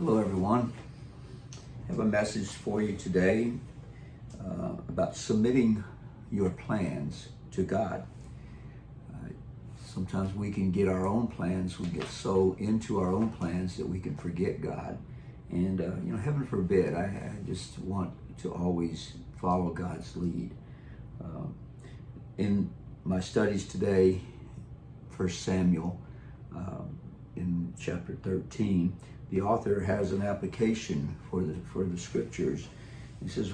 Hello, everyone. I have a message for you today about submitting your plans to God. Sometimes we can get our own plans. We get so into our own plans that we can forget God. And, heaven forbid, I just want to always follow God's lead. In my studies today, 1 Samuel, in chapter 13, the author has an application for the scriptures. He says,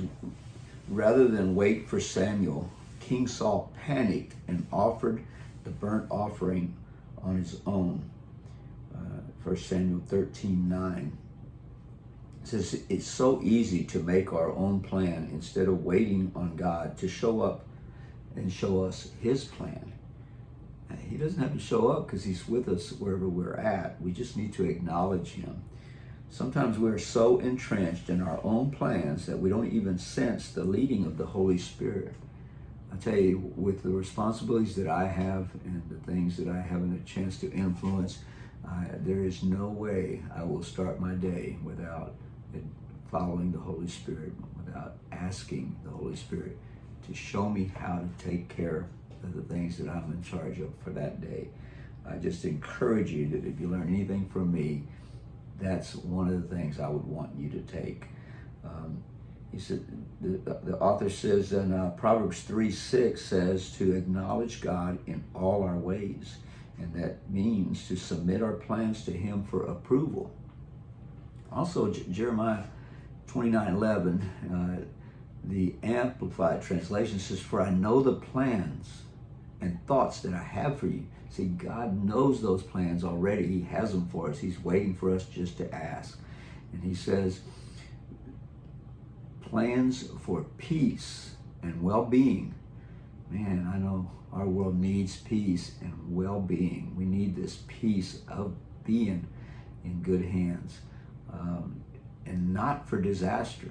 rather than wait for Samuel, King Saul panicked and offered the burnt offering on his own. 1 Samuel 13:9. It says, it's so easy to make our own plan instead of waiting on God to show up and show us his plan. He doesn't have to show up because he's with us wherever we're at. We just need to acknowledge him. Sometimes we're so entrenched in our own plans that we don't even sense the leading of the Holy Spirit. I tell you, with the responsibilities that I have and the things that I haven't a chance to influence, there is no way I will start my day without following the Holy Spirit, without asking the Holy Spirit to show me how to take care of the things that I'm in charge of for that day. I just encourage you that if you learn anything from me, that's one of the things I would want you to take. He said, the author says in Proverbs 3:6 says to acknowledge God in all our ways. And that means to submit our plans to him for approval. Also, Jeremiah 29:11, the Amplified Translation says, for I know the plans and thoughts that I have for you. See, God knows those plans already. He has them for us. He's waiting for us just to ask. And he says, plans for peace and well-being. Man, I know our world needs peace and well-being. We need this peace of being in good hands, and not for disaster.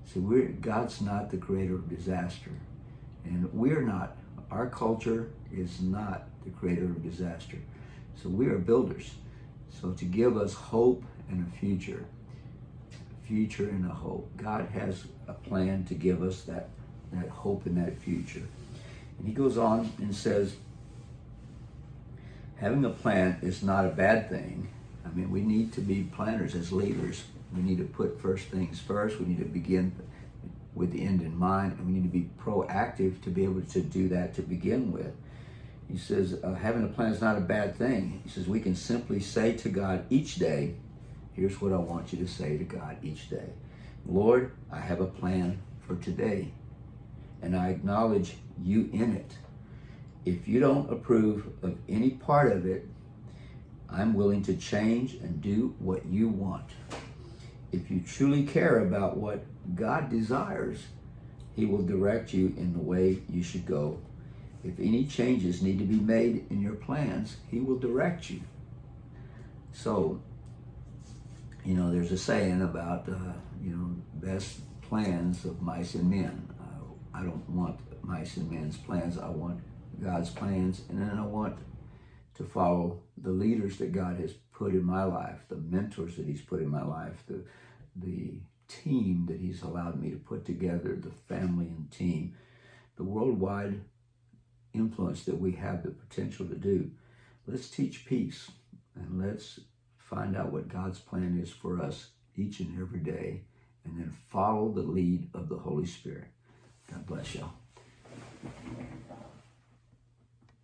See, God's not the creator of disaster, and we're not. Our culture is not the creator of disaster. So we are builders. So to give us hope and a future and a hope. God has a plan to give us that hope and that future. And he goes on and says, having a plan is not a bad thing. I mean, we need to be planners as leaders. We need to put first things first. We need to begin with the end in mind, and we need to be proactive to be able to do that to begin with. He says, having a plan is not a bad thing. He says, we can simply say to God each day, here's what I want you to say to God each day. Lord, I have a plan for today, and I acknowledge you in it. If you don't approve of any part of it, I'm willing to change and do what you want. If you truly care about what God desires, he will direct you in the way you should go. If any changes need to be made in your plans, he will direct you. So, there's a saying about, best plans of mice and men. I don't want mice and men's plans. I want God's plans, and then I want to follow the leaders that God has put in my life, the mentors that he's put in my life, the team that he's allowed me to put together, the family and team, the worldwide influence that we have the potential to do. Let's teach peace, and let's find out what God's plan is for us each and every day, and then follow the lead of the Holy Spirit. God bless y'all.